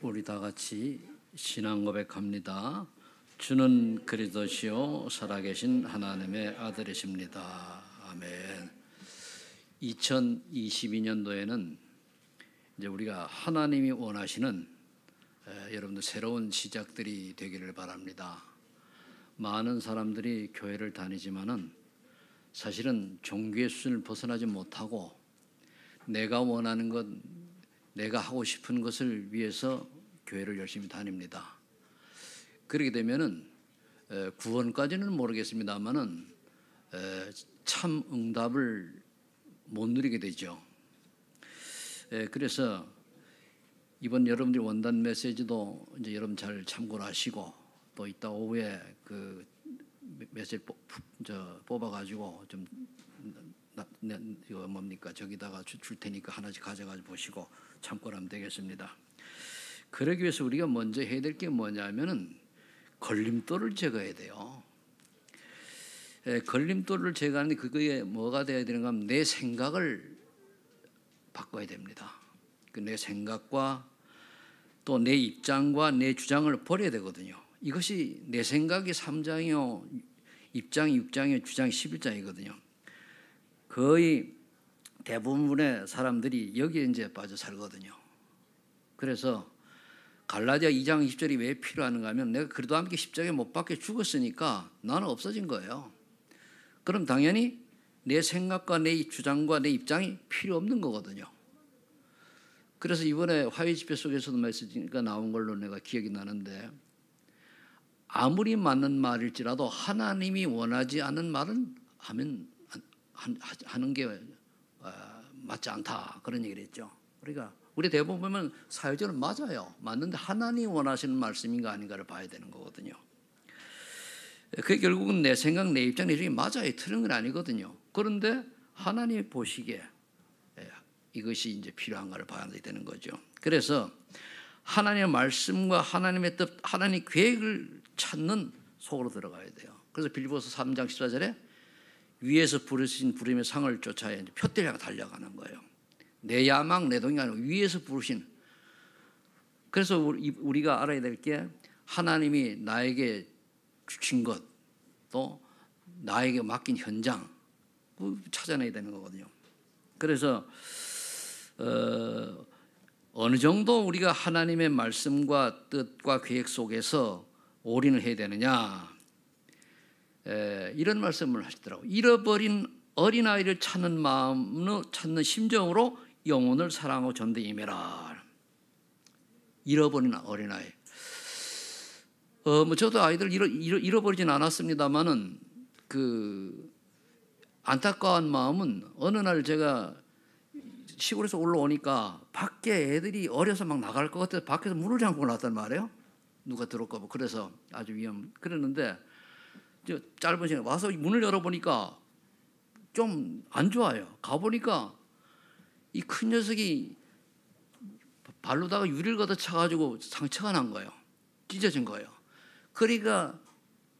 우리 다 같이 신앙 고백합니다. 주는 그리스도시요 살아계신 하나님의 아들이십니다. 아멘. 2022년도에는 이제 우리가 하나님이 원하시는 여러분들 새로운 시작들이 되기를 바랍니다. 많은 사람들이 교회를 다니지만은 사실은 종교의 수준을 벗어나지 못하고 내가 원하는 것, 내가 하고 싶은 것을 위해서 교회를 열심히 다닙니다. 그렇게 되면은 구원까지는 모르겠습니다만은 참 응답을 못 누리게 되죠. 그래서 이번 여러분들 원단 메시지도 이제 여러분 잘 참고를 하시고 또 이따 오후에 그 메시지 뽑아가지고 좀 이거 뭡니까 저기다가 줄 테니까 하나씩 가져가지고 보시고 참고를 하면 되겠습니다. 그러기 위해서 우리가 먼저 해야 될 게 뭐냐면은 걸림돌을 제거해야 돼요. 걸림돌을 제거하는데 그거에 뭐가 돼야 되는가 하면 내 생각을 바꿔야 됩니다. 내 생각과 또 내 입장과 내 주장을 버려야 되거든요. 이것이 내 생각이 3장이요, 입장이 6장이요, 주장이 11장이거든요. 거의 대부분의 사람들이 여기에 이제 빠져 살거든요. 그래서 갈라디아 2장 20절이 왜 필요한가 하면 내가 그래도 함께 십자가에 못 박혀 죽었으니까 나는 없어진 거예요. 그럼 당연히 내 생각과 내 주장과 내 입장이 필요 없는 거거든요. 그래서 이번에 화해 집회 속에서도 메시지가 나온 걸로 내가 기억이 나는데 아무리 맞는 말일지라도 하나님이 원하지 않는 말은 하는 게 맞지 않다 그런 얘기를 했죠. 그러니까 우리 대부분 보면 사회적으로 맞아요. 맞는데 하나님이 원하시는 말씀인가 아닌가를 봐야 되는 거거든요. 그게 결국은 내 생각, 내 입장, 내 주장이 맞아요. 틀린 건 아니거든요. 그런데 하나님이 보시기에 이것이 이제 필요한가를 봐야 되는 거죠. 그래서 하나님의 말씀과 하나님의 뜻, 하나님의 계획을 찾는 속으로 들어가야 돼요. 그래서 빌립보서 3장 14절에 위에서 부르신 부름의 상을 쫓아야 표대를 향해 달려가는 거예요. 내 야망, 내 동이 아니고 위에서 부르신. 그래서 우리가 알아야 될 게 하나님이 나에게 주신 것, 또 나에게 맡긴 현장 찾아내야 되는 거거든요. 그래서 어느 정도 우리가 하나님의 말씀과 뜻과 계획 속에서 올인을 해야 되느냐 이런 말씀을 하시더라고요. 잃어버린 어린아이를 찾는 마음으로 찾는 심정으로 영혼을 사랑하고 전도에 임해라. 잃어버린 어린아이. 저도 아이들 잃어버리진 않았습니다만은 그 안타까운 마음은 어느 날 제가 시골에서 올라오니까 밖에 애들이 어려서 막 나갈 것 같아서 밖에서 문을 잠그고 나왔단 말이에요. 누가 들어올까 봐. 그래서 아주 그랬는데 짧은 시간에 와서 문을 열어보니까 좀 안 좋아요. 가보니까 이 큰 녀석이 발로다가 유리를 걷어 차가지고 상처가 난 거예요. 찢어진 거예요. 그러니까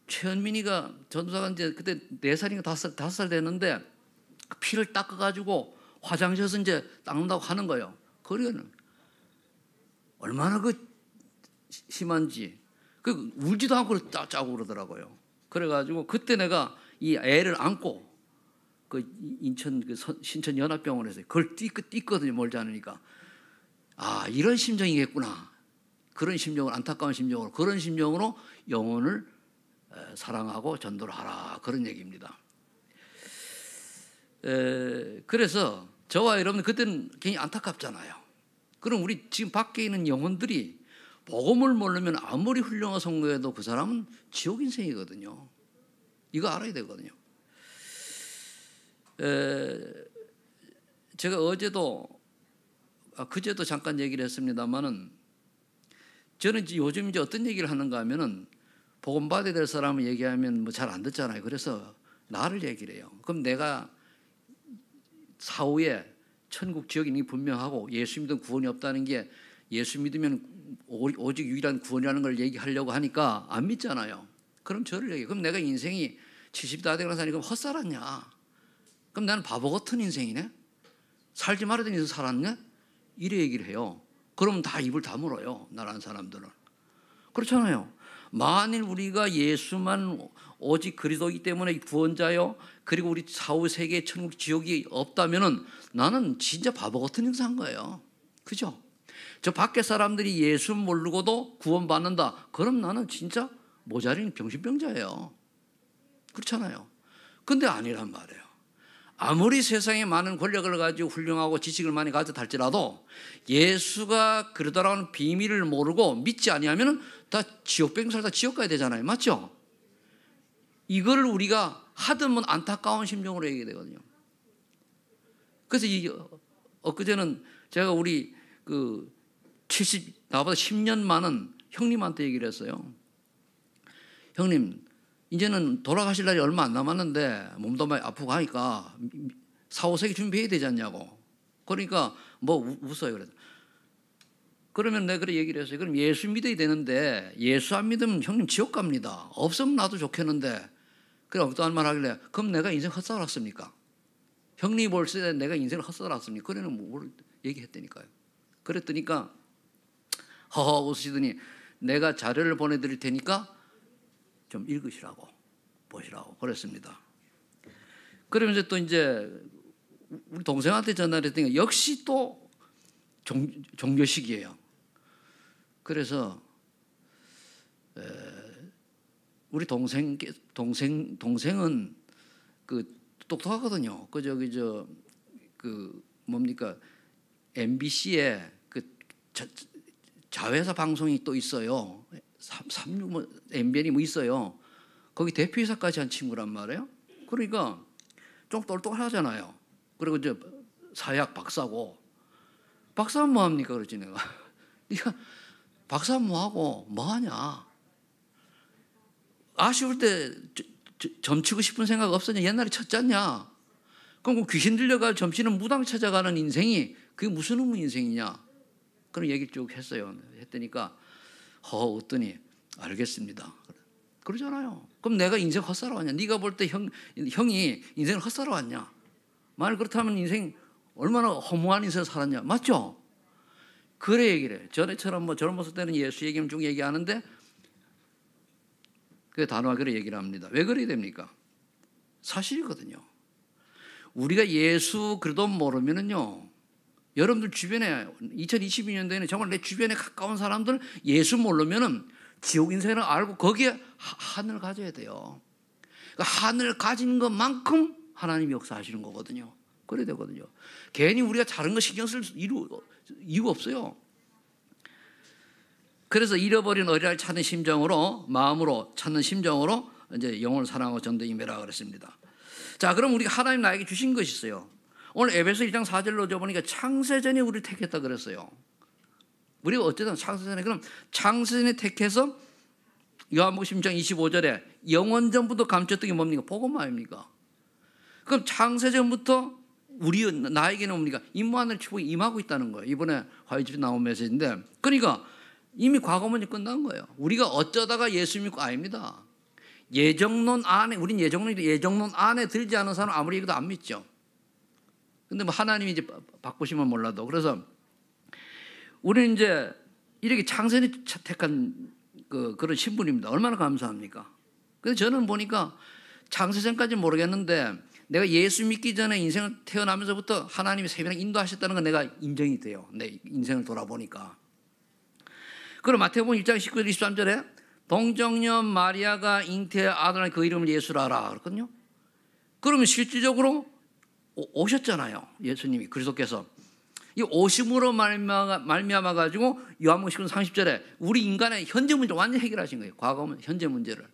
최현민이가 전도사가 이제 그때 4살인가 5살 됐는데 피를 닦아가지고 화장실에서 이제 닦는다고 하는 거예요. 그러면 얼마나 심한지 울지도 않고 짜고 그러더라고요. 그래가지고 그때 내가 이 애를 안고 인천 신천 연합병원에서 그걸 뛰거든요. 멀지 않으니까 이런 심정이겠구나. 그런 심정으로 안타까운 심정으로 그런 심정으로 영혼을 사랑하고 전도를 하라 그런 얘기입니다. 그래서 저와 여러분 그때는 굉장히 안타깝잖아요. 그럼 우리 지금 밖에 있는 영혼들이 복음을 모르면 아무리 훌륭한 성도여도 그 사람은 지옥 인생이거든요. 이거 알아야 되거든요. 제가 어제도 그제도 잠깐 얘기를 했습니다만은 저는 요즘 이제 어떤 얘기를 하는가 하면은 복음 받아야 될 사람을 얘기하면 뭐 잘 안 듣잖아요. 그래서 나를 얘기를 해요. 그럼 내가 사후에 천국 지역이 분명하고 예수 믿으면 구원이 없다는 게 예수 믿으면 오직 유일한 구원이라는 걸 얘기하려고 하니까 안 믿잖아요. 그럼 저를 얘기해요. 그럼 내가 인생이 70이 다 되고 나서 그럼 헛살았냐? 그럼 나는 바보 같은 인생이네? 살지 말아야 되는 인생 살았네? 이래 얘기를 해요. 그러면 다 입을 다물어요. 나라는 사람들은. 그렇잖아요. 만일 우리가 예수만 오직 그리스도이기 때문에 구원자요, 그리고 우리 사후 세계 천국 지옥이 없다면은 나는 진짜 바보 같은 행사한 거예요. 그죠? 저 밖에 사람들이 예수 모르고도 구원받는다. 그럼 나는 진짜 모자린 병신병자예요. 그렇잖아요. 근데 아니란 말이에요. 아무리 세상에 많은 권력을 가지고 훌륭하고 지식을 많이 가졌다 할지라도 예수가 그러더라는 비밀을 모르고 믿지 아니하면 다 지옥병 살다 지옥 가야 되잖아요. 맞죠? 이거를 우리가 하드면 안타까운 심정으로 얘기해야 되거든요. 그래서 엊그제는 제가 우리 나보다 10년 많은 형님한테 얘기를 했어요. 형님, 이제는 돌아가실 날이 얼마 안 남았는데 몸도 많이 아프고 하니까 4, 5세기 준비해야 되지 않냐고. 그러니까 뭐 웃어요. 그래서. 그러면 내가 그래 얘기를 했어요. 그럼 예수 믿어야 되는데 예수 안 믿으면 형님 지옥 갑니다. 없으면 나도 좋겠는데. 그래 엉뚱한 말 하길래 그럼 내가 인생 헛살았습니까? 형님이 볼 때 내가 인생을 헛살았습니까? 그래는 뭘 얘기했다니까요. 그랬더니까 허허 웃으시더니 내가 자료를 보내드릴 테니까 좀 읽으시라고 보시라고 그랬습니다. 그러면서 또 이제 우리 동생한테 전화를 했더니 역시 또 종교식이에요. 그래서 우리 동생은 똑똑하거든요. 뭡니까 MBC에 자회사 방송이 또 있어요. 36 MBN이 뭐 있어요. 거기 대표이사까지 한 친구란 말이에요. 그러니까 좀 똑똑하잖아요. 그리고 이제 사약 박사고. 박사는 뭐 합니까? 그러지 내가. 네가 박사는 뭐 하고 뭐 하냐? 아쉬울 때 점치고 싶은 생각 없었냐? 옛날에 쳤잖냐? 그럼 귀신 들려가 점치는 무당 찾아가는 인생이 그게 무슨 의무 인생이냐? 그런 얘기를 쭉 했어요. 했더니까 웃더니 알겠습니다. 그러잖아요. 그럼 내가 인생 헛살아왔냐? 네가 볼 때 형이 인생을 헛살아왔냐? 만약 그렇다면 인생 얼마나 허무한 인생을 살았냐? 맞죠? 그래 얘기를 해. 전에처럼 뭐 젊었을 때는 예수 얘기하면 쭉 얘기하는데 그 단호하게 그래 얘기를 합니다. 왜 그래야 됩니까? 사실이거든요. 우리가 예수 그래도 모르면은요, 여러분들 주변에 2022년도에는 정말 내 주변에 가까운 사람들 예수 모르면은 지옥 인생을 알고 거기에 한을 가져야 돼요. 그러니까 한을 가진 것만큼 하나님이 역사하시는 거거든요. 그래야 되거든요. 괜히 우리가 다른 거 신경 쓸 이유가 없어요. 그래서 잃어버린 어린아이를 찾는 심정으로, 마음으로 찾는 심정으로 이제 영혼을 사랑하고 전도 임해라 그랬습니다. 자, 그럼 우리가 하나님 나에게 주신 것이 있어요. 오늘 에베소 1장 4절로 보니까 창세전에 우리를 택했다 그랬어요. 우리가 어쨌든 창세전에, 그럼 창세전에 택해서 요한복음 10장 25절에 영원전부터 감췄던 게 뭡니까? 복음 아닙니까? 그럼 창세전부터 나에게는 뭡니까? 임무하늘 축복이 임하고 있다는 거예요. 이번에 화요일에 나온 메시지인데, 그러니까 이미 과거 문제 끝난 거예요. 우리가 어쩌다가 예수 믿고 아닙니다. 예정론 안에, 우린 예정론 안에 들지 않은 사람 아무리 얘기도 안 믿죠. 근데 뭐 하나님이 이제 바꾸시면 몰라도. 그래서 우리는 이제 이렇게 창세전에 택한 그런 신분입니다. 얼마나 감사합니까? 근데 저는 보니까 창세전까지는 모르겠는데 내가 예수 믿기 전에 인생을 태어나면서부터 하나님이 세변을 인도하셨다는 건 내가 인정이 돼요. 내 인생을 돌아보니까. 그럼 마태복음 1장 19절 23절에 동정녀 마리아가 잉태의 아들을 그 이름을 예수라 하라 그랬거든요. 그러면 실질적으로 오셨잖아요. 예수님이 그리스도께서. 이 오심으로 말미암아 가지고 요한복음 30절에 우리 인간의 현재 문제 완전히 해결하신 거예요. 과거 현재 문제를.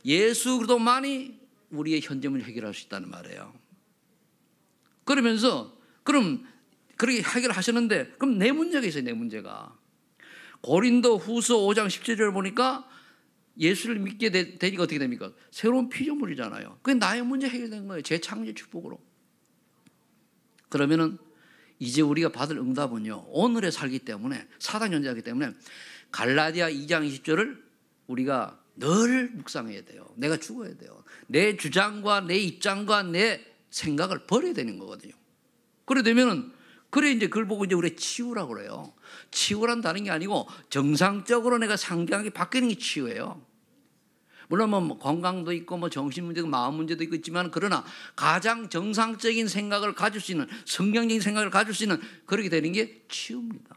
예수 그리스도만이 우리의 현재 문제를 해결할 수 있다는 말이에요. 그러면서 그럼 그렇게 해결하셨는데 그럼 내 문제가 있어요. 내 문제가. 고린도 후서 5장 17절을 보니까 예수를 믿게 되니까 어떻게 됩니까? 새로운 피조물이잖아요. 그게 나의 문제 해결된 거예요. 재창조 축복으로. 그러면은 이제 우리가 받을 응답은요, 오늘에 살기 때문에, 사단 존재하기 때문에 갈라디아 2장 20절을 우리가 늘 묵상해야 돼요. 내가 죽어야 돼요. 내 주장과 내 입장과 내 생각을 버려야 되는 거거든요. 그래 되면은 그래 이제 그걸 보고 이제 우리 치유라고 그래요. 치유란 다른 게 아니고 정상적으로 내가 상대하게 바뀌는 게 치유예요. 물론 뭐 건강도 있고 뭐 정신 문제도 마음 문제도 있지만 그러나 가장 정상적인 생각을 가질 수 있는 성경적인 생각을 가질 수 있는 그렇게 되는 게 치유입니다.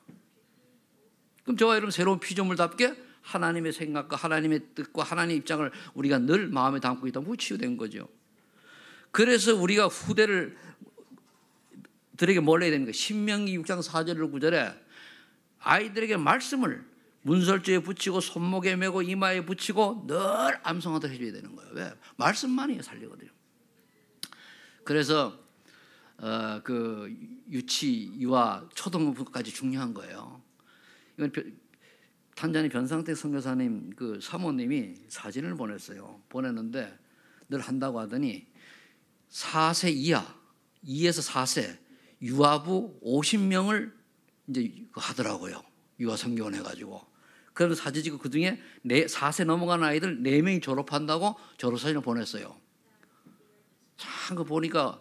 그럼 저와 여러분 새로운 피조물답게 하나님의 생각과 하나님의 뜻과 하나님의 입장을 우리가 늘 마음에 담고 있다면 그게 치유된 거죠. 그래서 우리가 후대를 들에게 뭘 해야 됩니까? 신명기 6장 4절 9절에 아이들에게 말씀을 문설주에 붙이고 손목에 메고 이마에 붙이고 늘 암송하도록 해줘야 되는 거예요. 왜? 말씀만이 살리거든요. 그래서 그 유치, 유아, 초등부까지 중요한 거예요. 이건 탄자니 변상택 선교사님 그 사모님이 사진을 보냈어요. 보냈는데 늘 한다고 하더니 4세 이하, 2에서 4세 유아부 50명을 이제 하더라고요. 유아 선교원 해가지고. 그러면서 사진 찍고 그 중에 4세 넘어간 아이들 4명이 졸업한다고 졸업사진을 보냈어요. 참, 그 보니까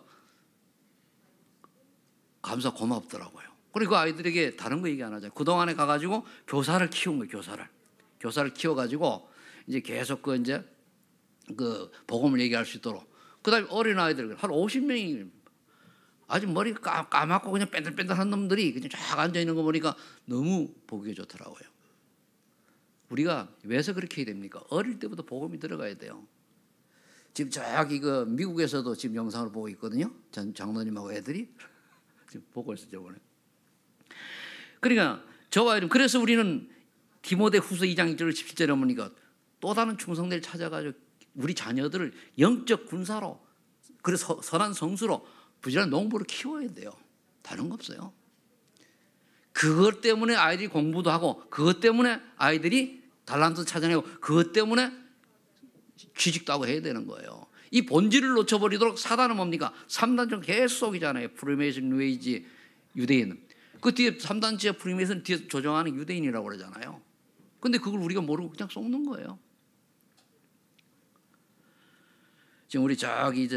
고맙더라고요. 그리고 그 아이들에게 다른 거 얘기 안 하잖아요. 그동안에 가가지고 교사를 키운 거예요, 교사를 키워가지고 이제 계속 그 복음을 얘기할 수 있도록. 그 다음에 어린 아이들, 한 50명이 아주 머리가 까맣고 그냥 뺀들뺀들한 놈들이 그냥 쫙 앉아있는 거 보니까 너무 보기 좋더라고요. 우리가 왜서 그렇게 해야 됩니까? 어릴 때부터 복음이 들어가야 돼요. 지금 저기 그 미국에서도 지금 영상을 보고 있거든요. 장로님하고 애들이 지금 보고 있어요, 저번에. 그러니까 저와 여러분, 그래서 우리는 디모데 후서 2장 1절 17절에 보니까 또 다른 충성들을 찾아가지고 우리 자녀들을 영적 군사로, 그래서 선한 성수로 부지런한 농부를 키워야 돼요. 다른 거 없어요. 그것 때문에 아이들이 공부도 하고, 그것 때문에 아이들이 달란트 찾아내고, 그것 때문에 취직도 하고 해야 되는 거예요. 이 본질을 놓쳐버리도록 사단은 뭡니까? 3단전 계속 속이잖아요. 프리메이슨, 뉴에이지, 유대인. 그 뒤에 3단지의 프리메이슨 뒤에 조정하는 유대인이라고 그러잖아요. 근데 그걸 우리가 모르고 그냥 속는 거예요. 지금 우리 저기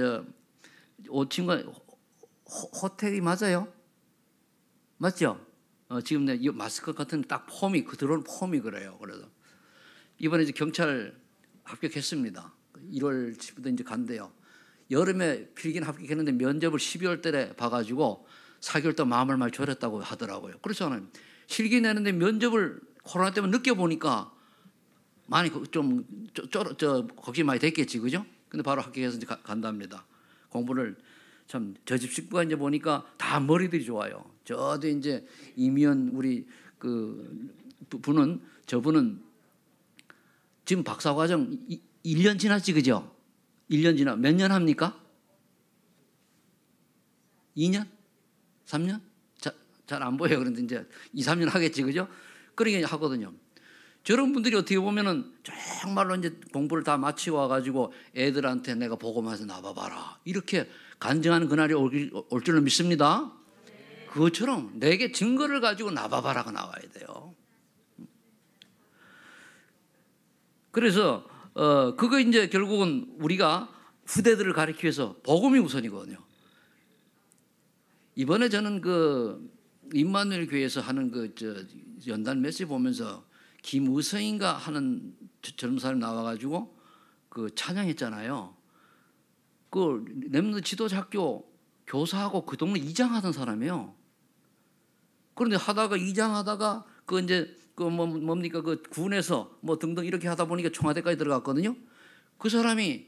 친구가 호텔이 맞아요? 맞죠? 지금 이 마스크 같은 딱 폼이, 그 들어온 폼이 그래요. 그래서 이번에 이제 경찰 합격했습니다. 1월부터 이제 간대요. 여름에 필기는 합격했는데 면접을 12월 달에 봐가지고 4개월 동안 마음을 많이 졸였다고 하더라고요. 그렇잖아요. 실기 내는데 면접을 코로나 때문에 늦게 보니까 많이 좀 걱정이 많이 됐겠지, 그죠? 근데 바로 합격해서 이제 간답니다. 공부를 참, 저 집 식구가 이제 보니까 다 머리들이 좋아요. 저도 이제 이미연 우리 그 저분은 지금 박사과정 1년 지났지, 그죠? 1년 지나, 몇 년 합니까? 2년? 3년? 잘 안 보여요. 그런데 이제 2, 3년 하겠지, 그죠? 그러게 하거든요. 저런 분들이 어떻게 보면은 정말로 이제 공부를 다 마치고 와가지고 애들한테 내가 보고만 해서 나봐봐라, 이렇게 간증하는 그날이 올 줄로 믿습니다. 그것처럼 내게 증거를 가지고 나봐봐라가 나와야 돼요. 그래서 그거 이제 결국은 우리가 후대들을 가리키기 위해서 복음이 우선이거든요. 이번에 저는 그 임마누엘 교회에서 하는 그 연단 메시지 보면서 김의성인가 하는 젊은 사람이 나와가지고 그 찬양했잖아요. 그 렘넌트 지도자학교 교사하고 그 동네 이장하던 사람이에요. 그런데 이장하다가 그 이제 그 뭡니까 그 군에서 뭐 등등 이렇게 하다 보니까 청와대까지 들어갔거든요. 그 사람이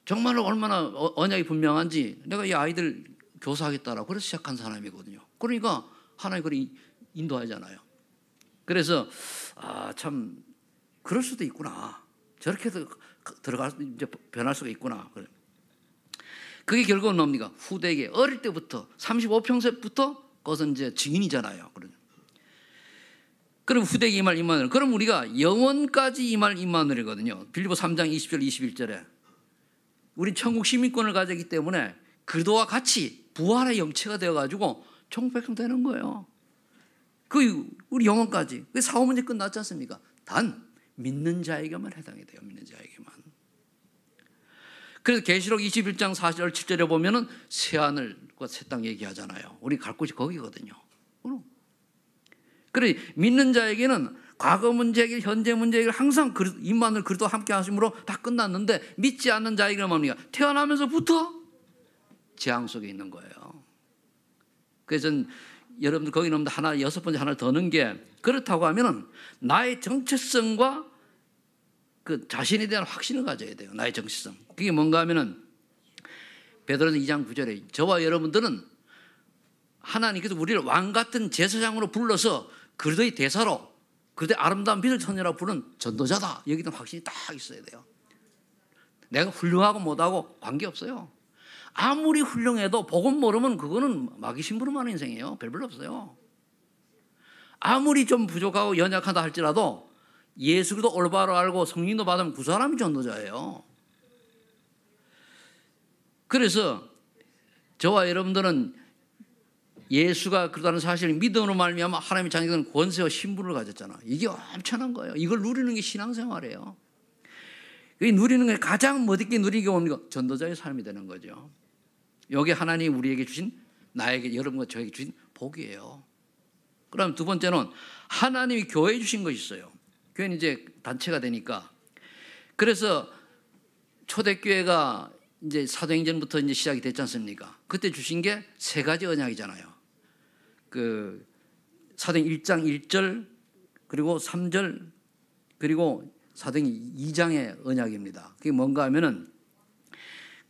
정말로 얼마나 언약이 분명한지 내가 이 아이들 교사하겠다라고 그래서 시작한 사람이거든요. 그러니까 하나님 그걸 인도하잖아요. 그래서 참 그럴 수도 있구나. 저렇게도 이제 변할 수가 있구나. 그게 결국은 뭡니까? 후대에게 어릴 때부터 35평생부터 그것은 이제 증인이잖아요. 그럼 후대에게 임할 임마누엘. 그럼 우리가 영원까지 임할 임마누엘이거든요. 빌립보 3장 20절 21절에 우리 천국 시민권을 가졌기 때문에 그도와 같이 부활의 영체가 되어가지고 천국백성 되는 거예요. 그 우리 영원까지. 그 사후 문제 끝났지 않습니까? 단 믿는 자에게만 해당이 돼요. 믿는 자에게만. 그래서 계시록 21장 4절 7절에 보면은 새 하늘과 새 땅 얘기하잖아요. 우리 갈 곳이 거기거든요. 그래 믿는 자에게는 과거 문제 해결, 현재 문제 해결 항상 임마누엘 그리스도와 함께 하심으로 다 끝났는데 믿지 않는 자에게는 뭡니까? 태어나면서부터 재앙 속에 있는 거예요. 그래서 여러분들 거기 넘는 하나 6번째 하나를 더 넣은 게 그렇다고 하면은 나의 정체성과 그 자신에 대한 확신을 가져야 돼요. 나의 정체성. 그게 뭔가 하면은 베드로전서 2장 9절에 저와 여러분들은 하나님께서 우리를 왕 같은 제사장으로 불러서 그리스도의 대사로 그리스도의 아름다운 빛을 선녀라고 부른 전도자다. 여기는 확신이 딱 있어야 돼요. 내가 훌륭하고 못하고 관계없어요. 아무리 훌륭해도 복음 모르면 그거는 마귀 심부름하는 인생이에요. 별로 없어요. 아무리 좀 부족하고 연약하다 할지라도 예수도 올바로 알고 성령도 받으면 그 사람이 전도자예요. 그래서 저와 여러분들은 예수가 그렇다는 사실을 믿음으로 말미암아 하나님의 자녀들은 권세와 신분을 가졌잖아. 이게 엄청난 거예요. 이걸 누리는 게 신앙생활이에요. 이 누리는 게 가장 멋있게 누리는 게 뭡니까? 전도자의 삶이 되는 거죠. 여기 하나님 우리에게 주신 나에게 여러분과 저에게 주신 복이에요. 그럼 두 번째는 하나님이 교회에 주신 것이 있어요. 교회는 이제 단체가 되니까. 그래서 초대교회가 이제 사도행전부터 이제 시작이 됐지 않습니까? 그때 주신 게 세 가지 언약이잖아요. 그 사도행 1장 1절 그리고 3절 그리고 사도행 2장의 언약입니다. 그게 뭔가 하면은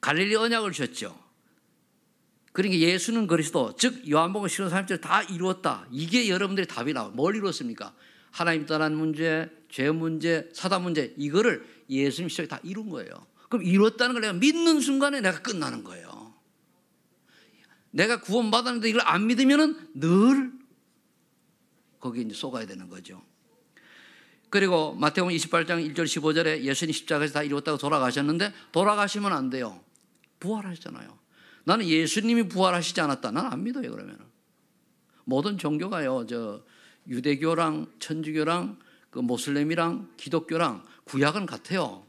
갈릴리 언약을 주셨죠. 그러니까 예수는 그리스도, 즉 요한복음 13절 다 이루었다. 이게 여러분들의 답이 나와요. 뭘 이루었습니까? 하나님 떠난 문제, 죄 문제, 사단 문제 이거를 예수님 시작에 다 이룬 거예요. 그럼 이뤘다는 걸 내가 믿는 순간에 내가 끝나는 거예요. 내가 구원받았는데 이걸 안 믿으면은 늘 거기에 이제 속아야 되는 거죠. 그리고 마태복음 28장 1절 15절에 예수님 십자가에서 다 이뤘다고 돌아가셨는데 돌아가시면 안 돼요. 부활하셨잖아요. 나는 예수님이 부활하시지 않았다. 난 안 믿어요. 그러면 모든 종교가요, 저 유대교랑 천주교랑 그 모슬렘이랑 기독교랑 구약은 같아요.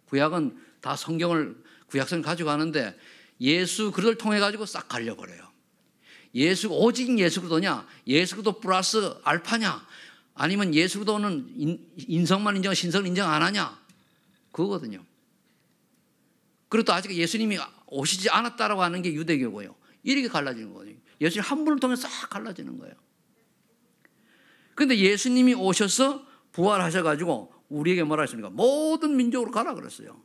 구약은 다 성경을 구약성을 가지고 가는데 예수 그를 통해 가지고 싹 갈려버려요. 예수 오직 예수 그리스도냐, 예수 그리스도 플러스 알파냐, 아니면 예수 그리스도는 인성만 인정, 신성을 인정 안 하냐, 그거거든요. 그리고 또 아직 예수님이 오시지 않았다라고 하는 게 유대교고요. 이렇게 갈라지는 거예요. 예수님 한 분을 통해 싹 갈라지는 거예요. 그런데 예수님이 오셔서 부활하셔가지고 우리에게 뭐라 했습니까? 모든 민족으로 가라 그랬어요.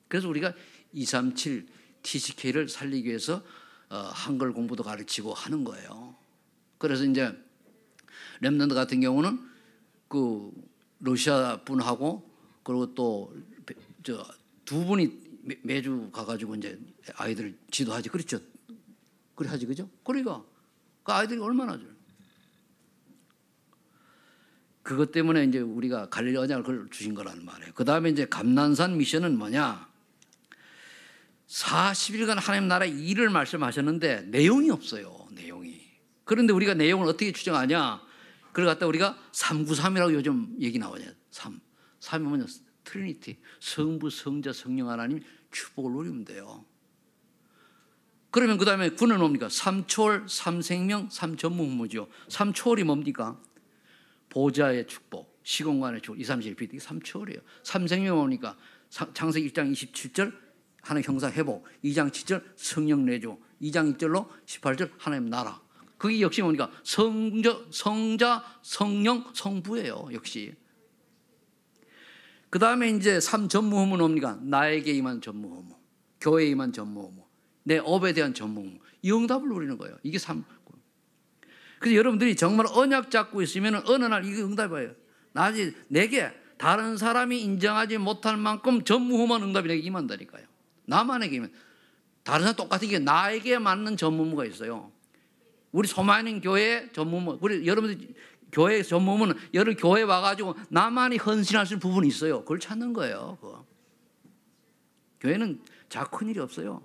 그래서 우리가 237 TCK를 살리기 위해서 한글 공부도 가르치고 하는 거예요. 그래서 이제 렘넌트 같은 경우는 그 러시아 분하고 그리고 또 두 분이 매주 가가지고 이제 아이들 지도하지. 그렇죠? 그래 하지, 그죠? 그러니까 그 아이들이 얼마나 줘요. 그것 때문에 이제 우리가 갈릴리 언약을 주신 거라는 말이에요. 그 다음에 이제 감난산 미션은 뭐냐? 40일간 하나님 나라의 일을 말씀하셨는데 내용이 없어요. 내용이. 그런데 우리가 내용을 어떻게 추정하냐? 그걸 갖다 우리가 393이라고 요즘 얘기 나오냐? 3이 뭐냐? 트리니티. 성부, 성자, 성령 하나님 축복을 누리면 돼요. 그러면 그 다음에 9는 뭡니까? 3초월, 3생명, 3전무후무죠. 3초월이 뭡니까? 보좌의 축복, 시공간의 축복, 2, 3, 7, 이게 3초월이에요. 3생명 뭡니까? 창세기 1장 27절 하나님 형상 회복, 2장 7절 성령 내조, 2장 2절로 18절 하나님 나라. 그게 역시 뭡니까? 성자, 성령, 성부예요. 역시. 그 다음에 이제 3전무후무는 뭡니까? 나에게 임한 전무후무, 교회에 임한 전무후무, 내 업에 대한 전무후무. 이 응답을 누리는 거예요. 이게 3. 그래서 여러분들이 정말 언약 잡고 있으면 어느 날 이게 응답이에요. 나중에 내게 다른 사람이 인정하지 못할 만큼 전무후무한 응답이 내게 임한다니까요. 나만에게 임한. 다른 사람 똑같은 게 나에게 맞는 전무후무가 있어요. 우리 소마인 교회 전무후무, 우리 여러분들 교회 전무후무는 여러 교회 와가지고 나만이 헌신할 수 있는 부분이 있어요. 그걸 찾는 거예요. 그거. 교회는 작은 일이 없어요.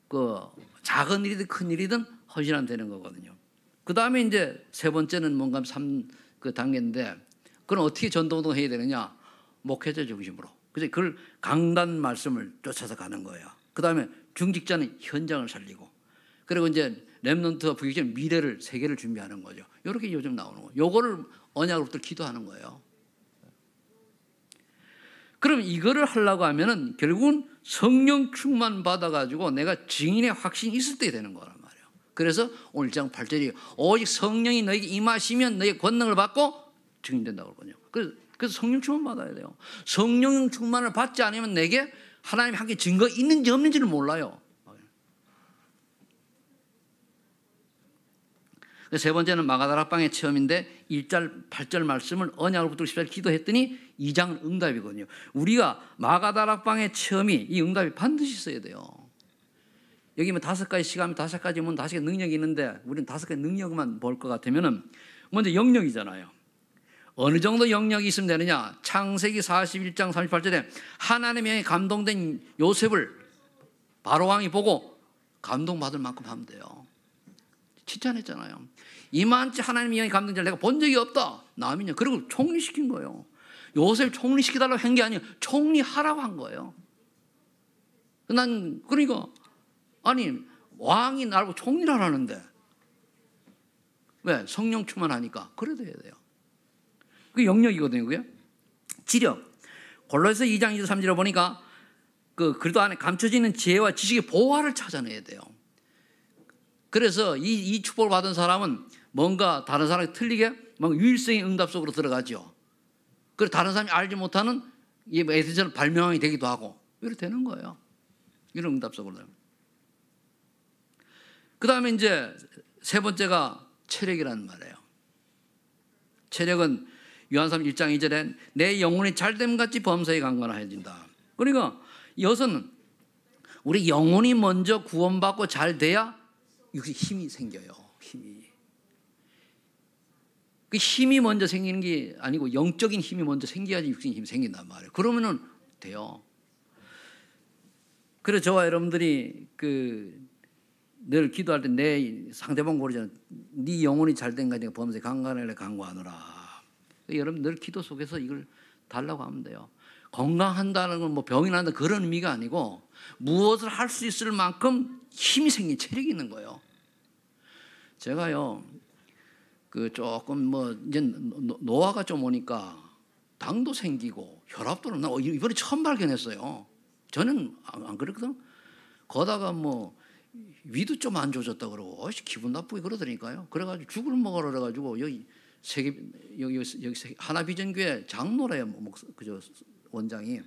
그 작은 일이든 큰 일이든 헌신하면 되는 거거든요. 그 다음에 이제 세 번째는 뭔가 3 그 단계인데, 그건 어떻게 전도운동 해야 되느냐? 목회자 중심으로. 그래서 그걸 강단 말씀을 쫓아서 가는 거예요. 그 다음에 중직자는 현장을 살리고, 그리고 이제 렘넌트와 부격자는 미래를, 세계를 준비하는 거죠. 이렇게 요즘 나오는 거예요. 요거를 언약으로부터 기도하는 거예요. 그럼 이거를 하려고 하면은 결국은 성령 충만 받아가지고 내가 증인의 확신이 있을 때 되는 거란 말이에요. 그래서 오늘 1장 8절이 오직 성령이 너에게 임하시면 너의 권능을 받고 증인된다고 그러거든요. 그래서 성령 충만 받아야 돼요. 성령 충만을 받지 않으면 내게 하나님이 함께 증거 있는지 없는지를 몰라요. 세 번째는 마가다락방의 체험인데 1절 8절 말씀을 언약으로부터 10절 기도했더니 2장은 응답이거든요. 우리가 마가다락방의 체험이, 이 응답이 반드시 있어야 돼요. 여기 뭐 5가지 시간, 5가지 문, 5가지 능력이 있는데 우리는 5가지 능력만 볼 것 같으면은 먼저 영역이잖아요. 어느 정도 영역이 있으면 되느냐? 창세기 41장 38절에 하나님의 영에 감동된 요셉을 바로왕이 보고 감동받을 만큼 하면 돼요. 칭찬했잖아요. 이만치 하나님의 영이 감동자를 내가 본 적이 없다. 남이냐. 그리고 총리시킨 거예요. 요셉 총리시키달라고 한 게 아니에요. 총리하라고 한 거예요. 난 그러니까 아니 왕이 나를 총리를 하라는데 왜? 성령 충만하니까. 그래도 해야 돼요. 그게 영역이거든요. 그게 지력. 골로새 2장 2절 3절에 보니까 그 그리도 안에 감춰지는 지혜와 지식의 보화를 찾아내야 돼요. 그래서 이 축복을 받은 사람은 뭔가 다른 사람이 틀리게 뭔가 유일성의 응답 속으로 들어가죠. 그리고 다른 사람이 알지 못하는 이 에세ncial 발명이 되기도 하고 이렇게 되는 거예요. 이런 응답 속으로. 그 다음에 이제 세 번째가 체력이라는 말이에요. 체력은 요한복음 1장 2절에 내 영혼이 잘됨같이 범사에 강건해진다. 그러니까 이것은 우리 영혼이 먼저 구원받고 잘 돼야 육신 힘이 생겨요. 힘이 먼저 생기는 게 아니고 영적인 힘이 먼저 생겨야지 육신 힘이 생긴단 말이에요. 그러면은 돼요. 그래서 저와 여러분들이 늘 기도할 때 내 상대방 모르잖아요. 네 영혼이 잘된 거니까 범사에 강건하려 강구하노라. 여러분 늘 기도 속에서 이걸 달라고 하면 돼요. 건강한다는 건 뭐 병이 난다 그런 의미가 아니고 무엇을 할 수 있을 만큼 힘이 생긴 체력이 있는 거예요. 제가요 조금 뭐 이제 노화가 좀 오니까 당도 생기고 혈압도 나고 이번에 처음 발견했어요. 저는 안 그랬거든. 거다가 뭐 위도 좀 안 좋아졌다 그러고 기분 나쁘게 그러더니까요. 그래가지고 죽을 먹으러 그래가지고 여기 하나비전교회 장로래요. 그저 원장이.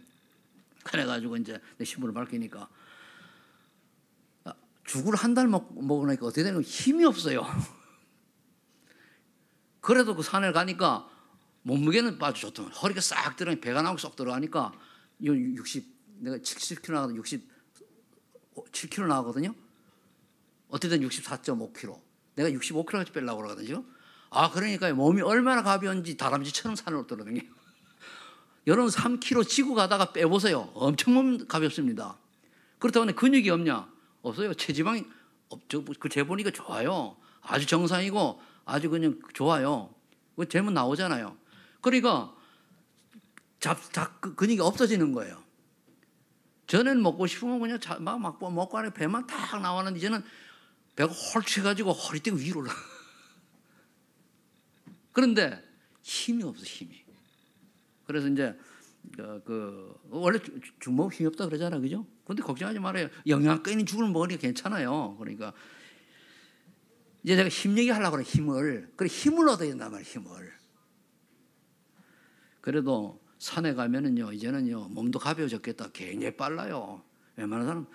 그래가지고 이제 내 신분을 밝히니까 죽을 한 달 먹으니까 어떻게 되는 거 힘이 없어요. 그래도 그 산에 가니까 몸무게는 아주 좋더만. 허리가 싹 들어가니 배가 나오고 쏙 들어가니까 내가 77kg 나가도 67kg 나가거든요. 어쨌든 64.5kg. 내가 65kg까지 빼려고 그러거든요. 그러니까 몸이 얼마나 가벼운지 다람쥐처럼 산을 오르거든요. 여러분 3kg 지고 가다가 빼보세요. 엄청 가볍습니다. 그렇다고 근육이 없냐? 없어요. 체지방이 그 재보니까 좋아요. 아주 정상이고 아주 그냥 좋아요. 그 재면 나오잖아요. 그러니까 근육이 없어지는 거예요. 전에는 먹고 싶으면 그냥 막 먹고 안에 배만 탁 나왔는데 이제는 배가 홀치가지고 허리띠가 위로 올라. 그런데 힘이 없어, 힘이. 그래서 이제 원래 죽먹으면 힘이 없다 그러잖아, 그죠? 근데 걱정하지 말아요. 영양가 있는 죽을 먹으니까 괜찮아요. 그러니까 이제 제가 힘 얘기하려고 그래, 힘을. 그래 힘을 얻어야 된단 말이에요, 힘을. 그래도 산에 가면은요, 이제는요 몸도 가벼워졌겠다. 굉장히 빨라요. 웬만한 사람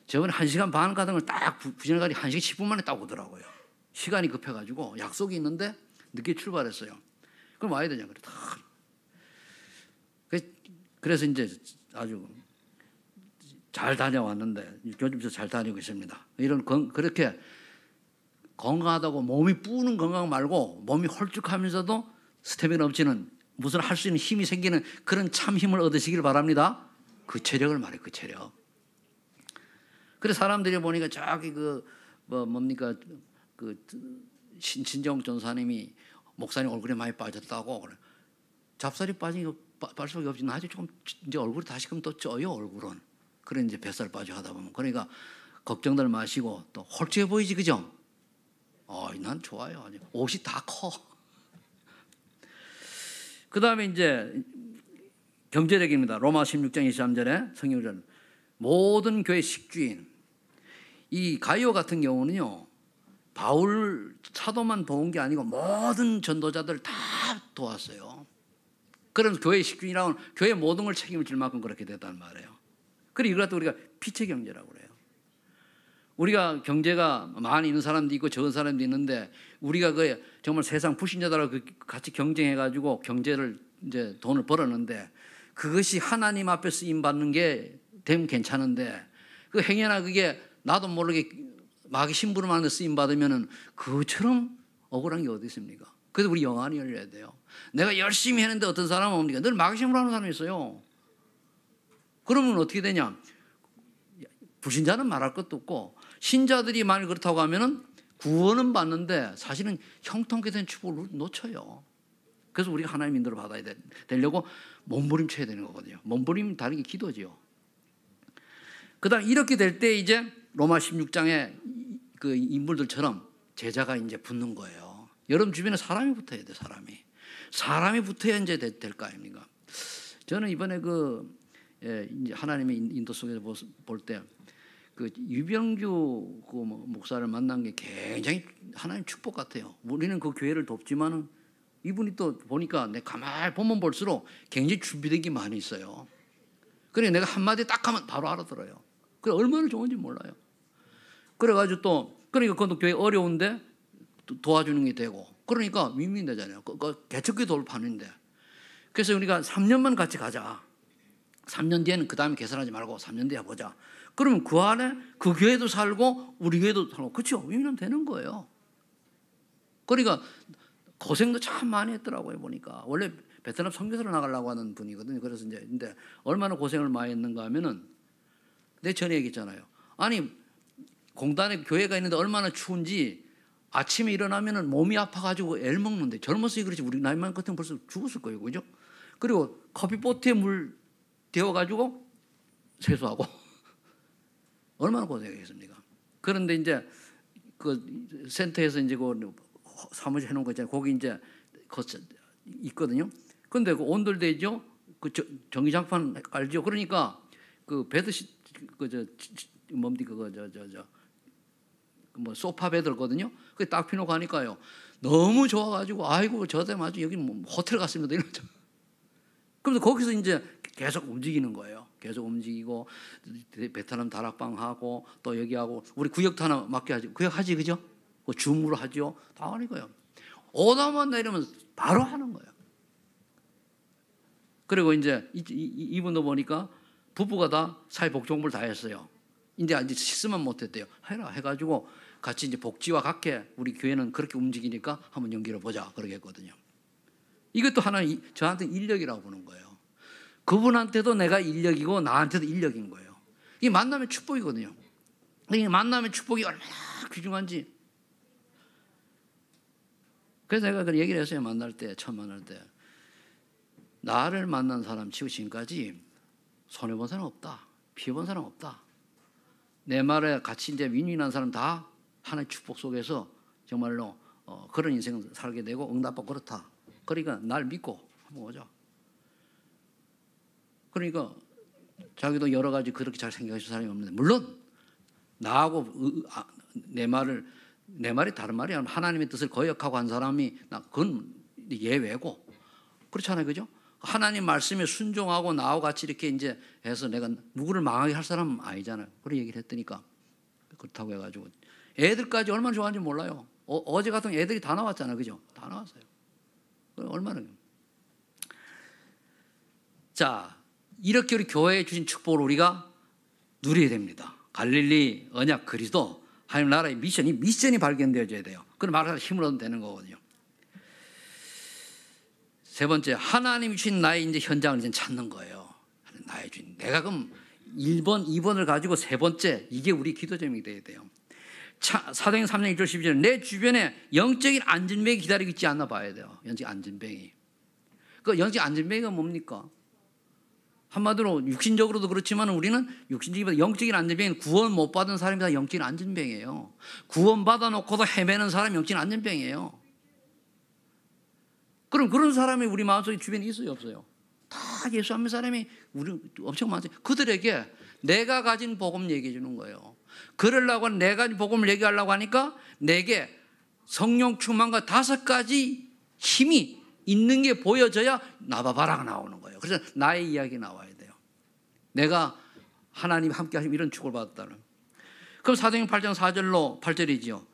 저번에 1시간 반 가던 걸 딱 부지런하게 1시간 10분 만에 딱 오더라고요. 시간이 급해가지고 약속이 있는데 늦게 출발했어요. 그럼 와야 되냐 그래. 그래서 이제 아주 잘 다녀왔는데 요즘 잘 다니고 있습니다. 그렇게 건강하다고 몸이 뿌는 건강 말고 몸이 홀쭉하면서도 스태미나 넘치는 무슨 할 수 있는 힘이 생기는 그런 참 힘을 얻으시길 바랍니다. 그 체력을 말해, 그 체력. 그래 사람들이 보니까 저기 뭡니까 신정욱 전사님이 목사님 얼굴에 많이 빠졌다고 그래. 잡살이 빠진 거 수밖에 없지. 나중에 조금 이제 얼굴이 다시금 또 쪄요, 얼굴은. 그래 이제 뱃살 빠져 하다 보면. 그러니까 걱정들 마시고 또 홀쭉해 보이지, 그죠? 난 좋아요. 옷이 다 커. 그 다음에 이제 경제력입니다. 로마 16장 23절에 성경전 모든 교회 식주인, 이 가이오 같은 경우는요, 바울 사도만 도운 게 아니고 모든 전도자들 다 도왔어요. 그래서 교회 식주인이라고 교회 모든 걸 책임을 질 만큼 그렇게 됐단 말이에요. 그리고 이걸 갖다 우리가 피체 경제라고 그래요. 우리가 경제가 많이 있는 사람도 있고 적은 사람도 있는데, 우리가 그 정말 세상 불신자들하고 같이 경쟁해가지고 경제를 이제 돈을 벌었는데, 그것이 하나님 앞에 쓰임 받는 게 되면 괜찮은데, 그 행여나 그게 나도 모르게 마귀 심부름 하는 데 쓰임 받으면은 그것처럼 억울한 게 어디 있습니까? 그래서 우리 영안이 열려야 돼요. 내가 열심히 했는데 어떤 사람은 뭡니까? 늘 마귀 심부름 하는 사람이 있어요. 그러면 어떻게 되냐? 불신자는 말할 것도 없고, 신자들이 만일 그렇다고 하면은 구원은 받는데 사실은 형통케 된 축복을 놓쳐요. 그래서 우리가 하나님 인도를 받아야 되려고 몸부림쳐야 되는 거거든요. 몸부림 다른 게 기도지요. 그다음 이렇게 될 때 이제 로마 16장의 그 인물들처럼 제자가 이제 붙는 거예요. 여러분 주변에 사람이 붙어야 돼. 사람이 붙어야 이제 될 거 아닙니까? 저는 이번에 이제 하나님의 인도 속에서 볼 때 그 유병규 그 목사를 만난 게 굉장히 하나님 축복 같아요. 우리는 그 교회를 돕지만은 이분이 또 보니까 내가 가만히 보면 볼수록 굉장히 준비된 게 많이 있어요. 그래 내가 한마디 딱 하면 바로 알아들어요. 그래 얼마나 좋은지 몰라요. 그래가지고 또 그러니까 그것도 교회 어려운데 도와주는 게 되고, 그러니까 윈윈되잖아요. 개척기 돌파는데. 그래서 우리가 3년만 같이 가자. 3년 뒤에는 그 다음에 계산하지 말고 3년 뒤에 보자. 그러면 그 안에 그 교회도 살고 우리 교회도 살고, 그렇죠? 윈윈하면 되는 거예요. 그러니까 고생도 참 많이 했더라고요. 보니까 원래 베트남 선교사로 나가려고 하는 분이거든요. 그래서 이제 근데 얼마나 고생을 많이 했는가 하면은, 내 전에 얘기했잖아요. 아니 공단에 교회가 있는데 얼마나 추운지 아침에 일어나면은 몸이 아파가지고 애를 먹는데, 젊었으니 그렇지 우리 나이만 같으면 벌써 죽었을 거예요, 그죠? 그리고 커피포트에 물 데워가지고 세수하고 얼마나 고생했겠습니까? 그런데 이제 그 센터에서 이제 그 사무실 해놓은 거 있잖아요. 거기 이제 있거든요. 그런데 그 온돌되죠. 그 전기장판 알죠? 그러니까 그 베드시 뭡니까 뭐 소파 베드거든요. 그게 딱 피놓고 하니까요. 너무 좋아가지고 아이고 저때 마치 여기 뭐 호텔 갔습니다 이러죠. 그래서 거기서 이제 계속 움직이는 거예요. 계속 움직이고 베트남 다락방 하고 또 여기 하고, 우리 구역도 하나 맡게 하죠. 구역 하지 그죠? 그 줌으로 하죠. 다 하는 거예요. 오다만 내리면 바로 하는 거예요. 그리고 이제 이분도 보니까 부부가 다 사회복지공부를 다 했어요. 이제 아직 실습만 못했대요. 해라 해가지고 같이 이제 복지와 각계 우리 교회는 그렇게 움직이니까 한번 연결해 보자 그러게 했거든요. 이것도 하나 저한테 인력이라고 보는 거예요. 그분한테도 내가 인력이고 나한테도 인력인 거예요. 이 만남의 축복이거든요. 이 만남의 축복이 얼마나 귀중한지. 그래서 내가 그 얘기를 했어요. 처음 만날 때. 나를 만난 사람 치고 지금까지 손해본 사람 없다. 피해본 사람 없다. 내 말에 같이 이제 윈윈한 사람 다 하나의 축복 속에서 정말로 그런 인생을 살게 되고 응답받고 그렇다. 그러니까 날 믿고 한번 오자. 그러니까 자기도 여러 가지 그렇게 잘 생각하실 사람이 없는데, 물론 나하고 내 말이 다른 말이 아니라 하나님의 뜻을 거역하고 한 사람이 그건 예외고 그렇잖아요, 그죠? 하나님 말씀에 순종하고 나하고 같이 이렇게 이제 해서 내가 누구를 망하게 할 사람은 아니잖아요. 그런 얘기를 했더니까 그렇다고 해가지고 애들까지 얼마나 좋아하는지 몰라요. 어제 같은 애들이 다 나왔잖아요, 그죠? 다 나왔어요. 얼마나. 자, 이렇게 우리 교회에 주신 축복을 우리가 누려야 됩니다. 갈릴리, 언약, 그리스도, 하나님 나라의 미션이 발견되어져야 돼요. 그럼 말하다 힘을 얻으면 되는 거거든요. 세 번째, 하나님이 주신 나의 이제 현장을 이제 찾는 거예요. 나의 주인. 내가 그럼 1번, 2번을 가지고 세 번째, 이게 우리 기도 제목이 돼야 돼요. 사도행전 3장 1절 12절, 내 주변에 영적인 안전병이 기다리고 있지 않나 봐야 돼요. 영적인 안전병이. 그 영적 안전뱅이가 뭡니까? 한마디로 육신적으로도 그렇지만 우리는 육신적이보다 영적인 안전뱅이는 구원 못 받은 사람이 다 영적인 안전뱅이에요. 구원 받아놓고도 헤매는 사람이 영적인 안전뱅이에요. 그럼 그런 사람이 우리 마음속에 주변에 있어요, 없어요? 다 예수 안 믿는 사람이 우리 엄청 많죠. 그들에게 내가 가진 복음 얘기해 주는 거예요. 그러려고 내가 복음을 얘기하려고 하니까 내게 성령 충만과 5가지 힘이 있는 게 보여져야 나봐봐라가 나오는 거예요. 그래서 나의 이야기 나와야 돼요. 내가 하나님 함께 하시면 이런 축을 받았다는. 그럼 사도행전 8장 4절로 8절이죠.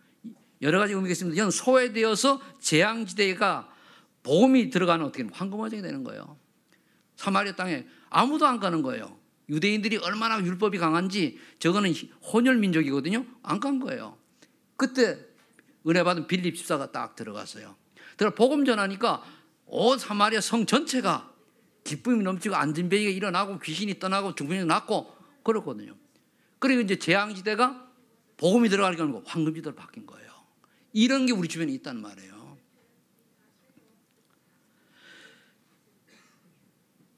여러 가지 의미가 있습니다. 이건 소외되어서 재앙지대가 복음이 들어가는 어떻게 황금어장이 되는 거예요. 사마리아 땅에 아무도 안 가는 거예요. 유대인들이 얼마나 율법이 강한지 저거는 혼혈 민족이거든요. 안 간 거예요. 그때 은혜 받은 빌립 집사가 딱 들어갔어요. 들어 복음 전하니까 온 사마리아 성 전체가 기쁨이 넘치고 안전뱅이가 일어나고 귀신이 떠나고 중풍이 낫고 그렇거든요. 그리고 이제 재앙지대가 복음이 들어가니까 황금지대로 바뀐 거예요. 이런 게 우리 주변에 있단 말이에요.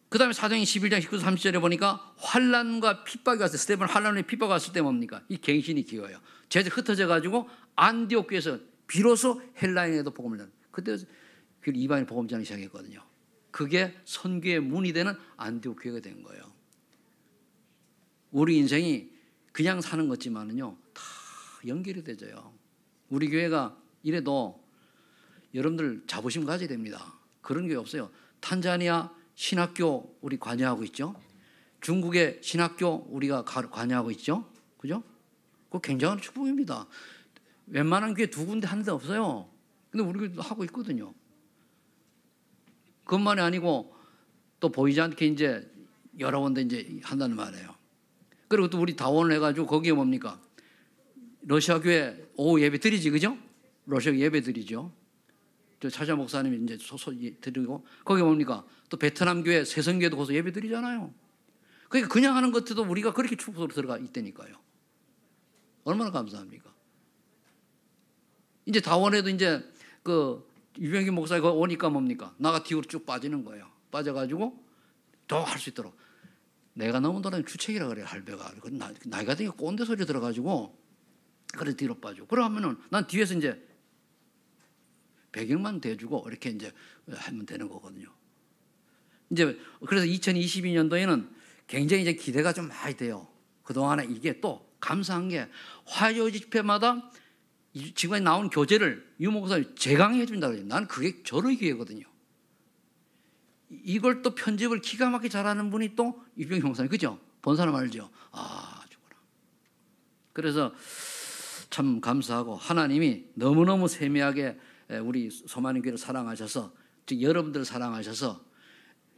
그 다음에 사도행전 11장 19, 30절에 보니까 환난과 핍박이 왔어요. 스데반 환난에 핍박이 왔을 때 뭡니까? 이 갱신이 기어요. 제자 흩어져 가지고 안디옥 교회에서 비로소 헬라인에도 복음을 전하는, 그때 이방인 복음 전하기 시작했거든요. 그게 선교의 문이 되는 안디옥 교회가 된 거예요. 우리 인생이 그냥 사는 것지만은요 다 연결이 되져요. 우리 교회가 이래도 여러분들 자부심 가져야 됩니다. 그런 게 없어요. 탄자니아 신학교 우리 관여하고 있죠. 중국의 신학교 우리가 관여하고 있죠. 그죠? 그거 굉장한 축복입니다. 웬만한 교회 2군데 하는 데 없어요. 근데 우리 교회도 하고 있거든요. 그것만이 아니고 또 보이지 않게 이제 여러 군데 이제 한다는 말이에요. 그리고 또 우리 다원을 해가지고 거기에 뭡니까? 러시아 교회 오후 예배 드리지, 그죠? 러시아 예배 드리죠. 저 차자 목사님이 이제 드리고 거기 뭡니까? 또 베트남 교회 세성교회도 거기서 예배 드리잖아요. 그러니까 그냥 하는 것들도 우리가 그렇게 축복으로 들어가 있다니까요. 얼마나 감사합니까? 이제 다원에도 이제 그 유병기 목사가 오니까 뭡니까? 나가 뒤로 쭉 빠지는 거예요. 빠져가지고 더 할 수 있도록. 내가 너무 돌아다니면 주책이라 그래요, 할배가. 나이가 되게 꼰대 소리 들어가지고 그래 뒤로 빠지고. 그러면은 난 뒤에서 이제 배경만 대주고 이렇게 이제 하면 되는 거거든요. 이제 그래서 2022년도에는 굉장히 이제 기대가 좀 많이 돼요. 그동안에 이게 또 감사한 게 화요 집회마다 지금 나온 교재를 유목사님이 재강해 준다고 해요. 나는 그게 절의 기회거든요. 이걸 또 편집을 기가 막히게 잘하는 분이 또 유병희 목사님, 그죠? 본 사람 알죠? 아, 죽어라. 그래서 참 감사하고 하나님이 너무너무 세미하게 우리 소만인 교회를 사랑하셔서, 즉 여러분들을 사랑하셔서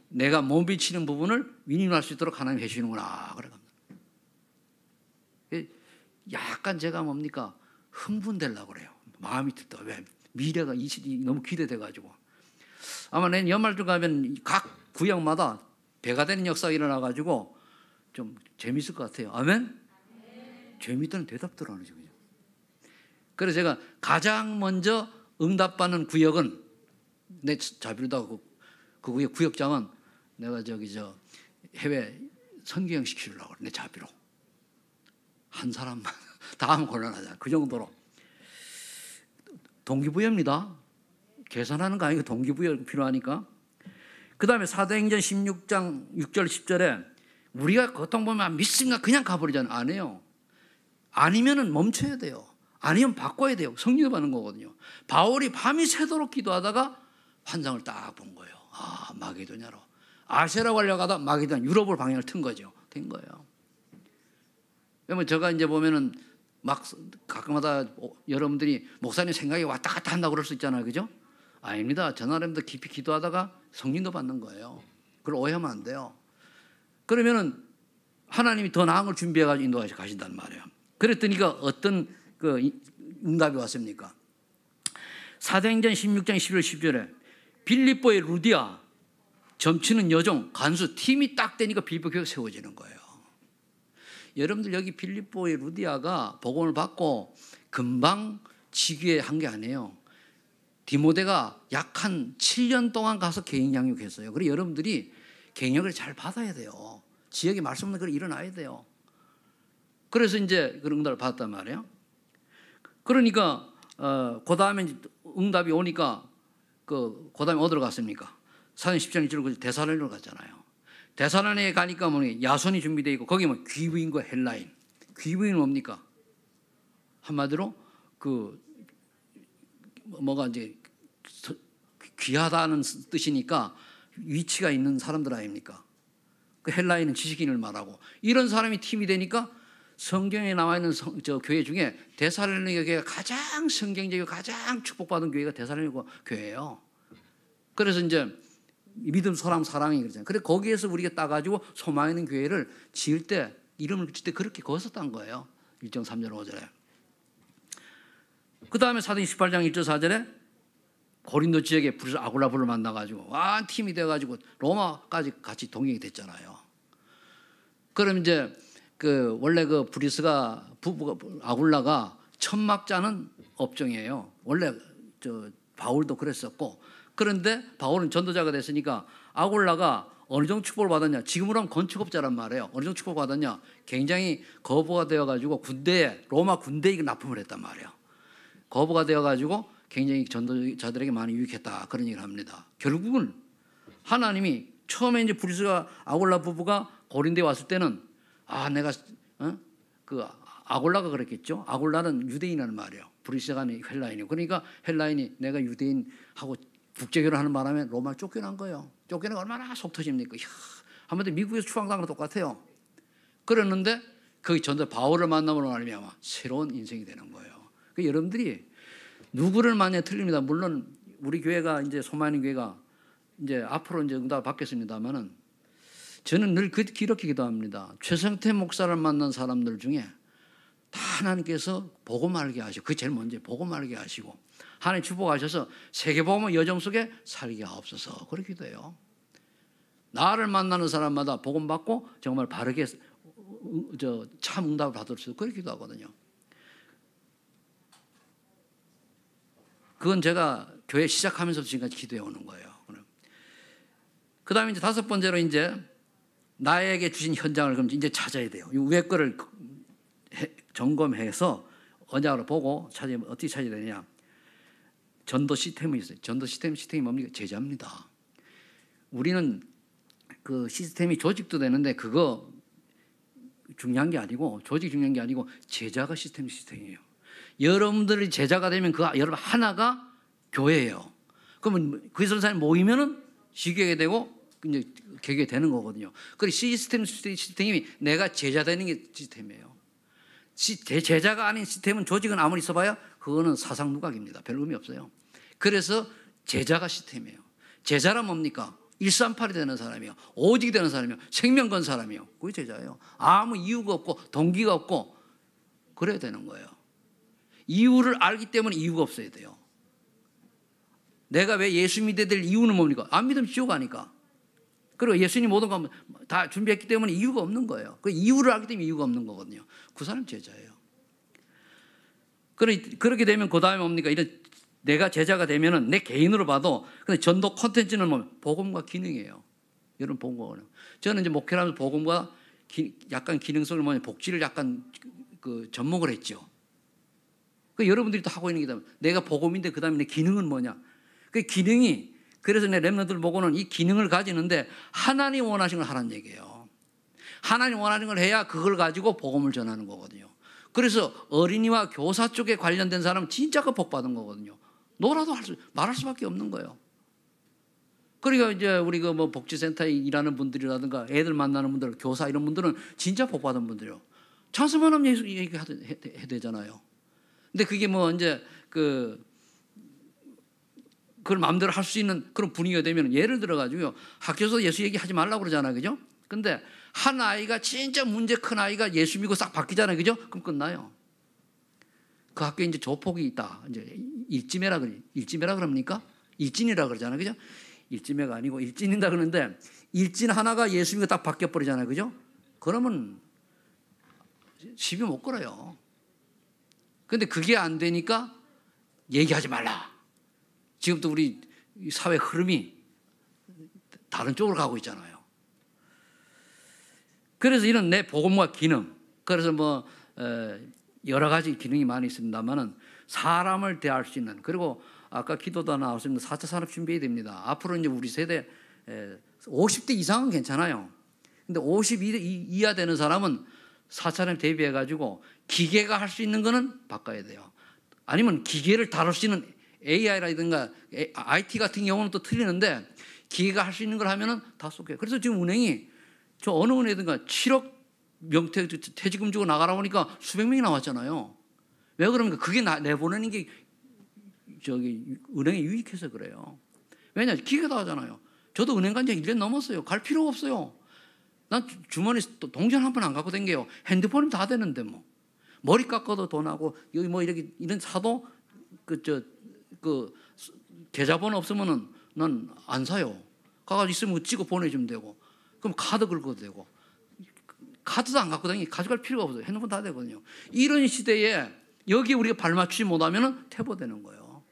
내가 몸비치는 부분을 윈윈할 수 있도록 하나님 해주시는구나. 그래. 약간 제가 뭡니까? 흥분되려고 그래요. 마음이 들다. 왜? 미래가 너무 기대돼가지고. 아마 내년 연말쯤 가면 각 구역마다 배가 되는 역사가 일어나가지고 좀 재밌을 것 같아요. 아멘? 재밌다는 대답들 안 하죠. 그래서 제가 가장 먼저 응답받는 구역은 내 자비로다. 그 구역 구역장은 내가 해외 선교행 시키려고 그래. 내 자비로. 한 사람만. 다음 곤란하잖아. 그 정도로. 동기부여입니다. 계산하는 거 아니고 동기부여 필요하니까. 그 다음에 사도행전 16장 6절 10절에 우리가 고통 보면 믿습니까? 그냥 가버리잖아요. 안 해요. 아니면은 멈춰야 돼요. 아니면 바꿔야 돼요. 성령을 받는 거거든요. 바울이 밤이 새도록 기도하다가 환상을 딱 본 거예요. 아, 마게도냐로. 아시아라고 하려고 하다 마게도냐, 유럽으로 방향을 튼 거죠. 된 거예요. 그러면 제가 이제 보면은 막 가끔마다 여러분들이 목사님 생각이 왔다 갔다 한다고 그럴 수 있잖아요. 그죠? 아닙니다. 저 나름대로 깊이 기도하다가 성령도 받는 거예요. 그걸 오해하면 안 돼요. 그러면은 하나님이 더 나은 걸 준비해가지고 인도하셔 가신단 말이에요. 그랬더니가 어떤 그 응답이 왔습니까? 사도행전 16장 11절 10절에 빌립보의 루디아 점치는 여종 간수 팀이 딱 되니까 빌립보 교회가 세워지는 거예요. 여러분들 여기 빌립보의 루디아가 복음을 받고 금방 지교에 한 게 아니에요. 디모데가 약 한 7년 동안 가서 개인 양육했어요. 그리고 여러분들이 개인역을 잘 받아야 돼요. 지역에 말씀 없는 걸 일어나야 돼요. 그래서 이제 그런 응답을 받았단 말이에요. 그러니까 그 다음에 응답이 오니까 그 다음에 어디로 갔습니까? 사도행 10장 1절로 데살로니가로 갔잖아요. 데살로니가에 가니까 뭐니 야손이 준비되어 있고 거기 뭐 귀부인과 헬라인. 귀부인은 뭡니까? 한마디로 그 뭐가 이제 귀하다는 뜻이니까 위치가 있는 사람들 아닙니까? 그 헬라인은 지식인을 말하고 이런 사람이 팀이 되니까 성경에 나와 있는 저 교회 중에 데살로니가 교회가 가장 성경적이고 가장 축복받은 교회가 데살로니가 교회예요. 그래서 이제 믿음, 소람, 사랑이 그러잖아요. 그래서 거기에서 우리가 따가지고 소망 있는 교회를 지을 때 이름을 붙일 때 그렇게 거기서 딴 거예요. 1장 3절 5절에. 그 다음에 사도행 18장 1절 4절에 고린도 지역에 아굴라불을 만나가지고 와 팀이 돼가지고 로마까지 같이 동행이 됐잖아요. 그럼 이제 그 원래 그 브리스가 부부가 아굴라가 천막자는 업종이에요. 원래 저 바울도 그랬었고 그런데 바울은 전도자가 됐으니까 아굴라가 어느 정도 축복을 받았냐? 지금으로 하면 건축업자란 말이에요. 어느 정도 축복을 받았냐? 굉장히 거부가 되어가지고 군대에 로마 군대에 납품을 했단 말이에요. 거부가 되어가지고 굉장히 전도자들에게 많이 유익했다 그런 얘기를 합니다. 결국은 하나님이 처음에 이제 브리스가 아굴라 부부가 고린도에 왔을 때는 내가 그 아굴라가 그랬겠죠. 아굴라는 유대인이라는 말이에요. 브리스가 헬라인이고 그러니까 헬라인이 내가 유대인하고 국제결혼하는 바람에 로마를 쫓겨난 거예요. 쫓겨나가 얼마나 속 터집니까? 한마디로 미국에서 추방당하는 거 똑같아요. 그랬는데 거기 전도 바울을 만남으로 말미암아 새로운 인생이 되는 거예요. 그러니까 여러분들이 누구를 만약에 틀립니다. 물론 우리 교회가 이제 소망있는 교회가 이제 앞으로 이제 응답을 받겠습니다만은 저는 늘 이렇게 기도합니다. 최성태 목사를 만난 사람들 중에 다 하나님께서 복음 알게 하시고 그게 제일 먼저 복음 알게 하시고 하나님 축복하셔서 세계복음의 여정 속에 살게 하옵소서 그렇게 기도해요. 나를 만나는 사람마다 복음 받고 정말 바르게 참 응답을 받을 수 있도록 그렇게 기도하거든요. 그건 제가 교회 시작하면서 지금까지 기도해 오는 거예요. 그 다음에 이제 다섯 번째로 이제 나에게 주신 현장을 그럼 이제 찾아야 돼요. 이 위에 거를 점검해서 언약으로 보고 어떻게 찾아야 되느냐. 전도 시스템이 있어요. 전도 시스템이 뭡니까? 제자입니다. 우리는 그 시스템이 조직도 되는데 그거 중요한 게 아니고 조직이 중요한 게 아니고 제자가 시스템이에요. 여러분들이 제자가 되면 그 여러분 하나가 교회예요. 그러면 그 사람이 모이면은 시교게 되고 이제 개게 되는 거거든요. 그리고 시스템이 내가 제자 되는 게 시스템이에요. 제자가 아닌 시스템은 조직은 아무리 있어봐야 그거는 사상 누각입니다. 별 의미 없어요. 그래서 제자가 시스템이에요. 제자란 뭡니까? 138이 되는 사람이요. 오직이 되는 사람이요. 생명 건 사람이요. 그게 제자예요. 아무 이유가 없고 동기가 없고 그래야 되는 거예요. 이유를 알기 때문에 이유가 없어야 돼요. 내가 왜 예수 믿어야 될 이유는 뭡니까? 안 믿으면 지옥 가니까. 그리고 예수님 모든 거 다 준비했기 때문에 이유가 없는 거예요. 그 이유를 알기 때문에 이유가 없는 거거든요. 그 사람 제자예요. 그렇게 되면 그 다음에 뭡니까? 이런 내가 제자가 되면은 내 개인으로 봐도 근데 전도 콘텐츠는 뭐 복음과 기능이에요. 여러분 본 거는 저는 이제 목회를 하면서 복음과 약간 기능성을 복지를 약간 그 접목을 했죠. 그 여러분들이 또 하고 있는 게 있다면 내가 복음인데 그 다음에 내 기능은 뭐냐? 그 기능이 그래서 내 렘넌트들 보고는 이 기능을 가지는데 하나님 원하시는 걸 하라는 얘기예요. 하나님 원하는 걸 해야 그걸 가지고 복음을 전하는 거거든요. 그래서 어린이와 교사 쪽에 관련된 사람은 진짜 그 복 받은 거거든요. 너라도 말할 수밖에 없는 거예요. 그러니까 이제 우리 그 뭐 복지센터에 일하는 분들이라든가 애들 만나는 분들, 교사 이런 분들은 진짜 복 받은 분들이요. 찬스만 하면 예수 얘기해야 되잖아요. 근데 그게 뭐 이제 그걸 마음대로 할 수 있는 그런 분위기가 되면 예를 들어가지고요. 학교에서 예수 얘기하지 말라고 그러잖아요. 그죠? 근데 한 아이가 진짜 문제 큰 아이가 예수 믿고 싹 바뀌잖아요. 그죠? 그럼 끝나요. 그 학교에 이제 조폭이 있다. 이제 일지매라 그럽니까? 일진이라 그러잖아요. 그죠? 일지매가 아니고 일진이다 그러는데 일진 하나가 예수 믿고 딱 바뀌어버리잖아요. 그죠? 그러면 시비 못 걸어요. 근데 그게 안 되니까 얘기하지 말라. 지금도 우리 사회 흐름이 다른 쪽으로 가고 있잖아요. 그래서 이런 내 복음과 기능, 그래서 뭐 여러 가지 기능이 많이 있습니다만은 사람을 대할 수 있는, 그리고 아까 기도도 나왔습니다. 4차 산업 준비해야 됩니다. 앞으로 이제 우리 세대 50대 이상은 괜찮아요. 근데 52대 이하 되는 사람은 4차를 대비해 가지고 기계가 할 수 있는 거는 바꿔야 돼요. 아니면 기계를 다룰 수 있는 AI라든가 IT 같은 경우는 또 틀리는데 기계가 할 수 있는 걸 하면은 다 쏠게요. 그래서 지금 은행이 저 어느 은행이든가 7억 명퇴 퇴직금 주고 나가라 보니까 수백 명이 나왔잖아요. 왜 그럽니까? 그게 내보내는 게 저기 은행에 유익해서 그래요. 왜냐? 기계가 하잖아요. 저도 은행 간 지 1년 넘었어요. 갈 필요가 없어요. 난 주머니 동전 한 번 안 갖고 댕겨요. 핸드폰이 다 되는데 뭐. 머리 깎아도 돈 하고 여기 뭐 이렇게 이런 사도 그 계좌번호 없으면은 난 안 사요. 가가지고 있으면 찍어 보내주면 되고, 그럼 카드 긁어도 되고, 카드도 안 갖고 다니니 가져갈 필요가 없어요. 핸드폰 다 되거든요. 이런 시대에 여기 우리가 발맞추지 못하면은 퇴보되는 거예요.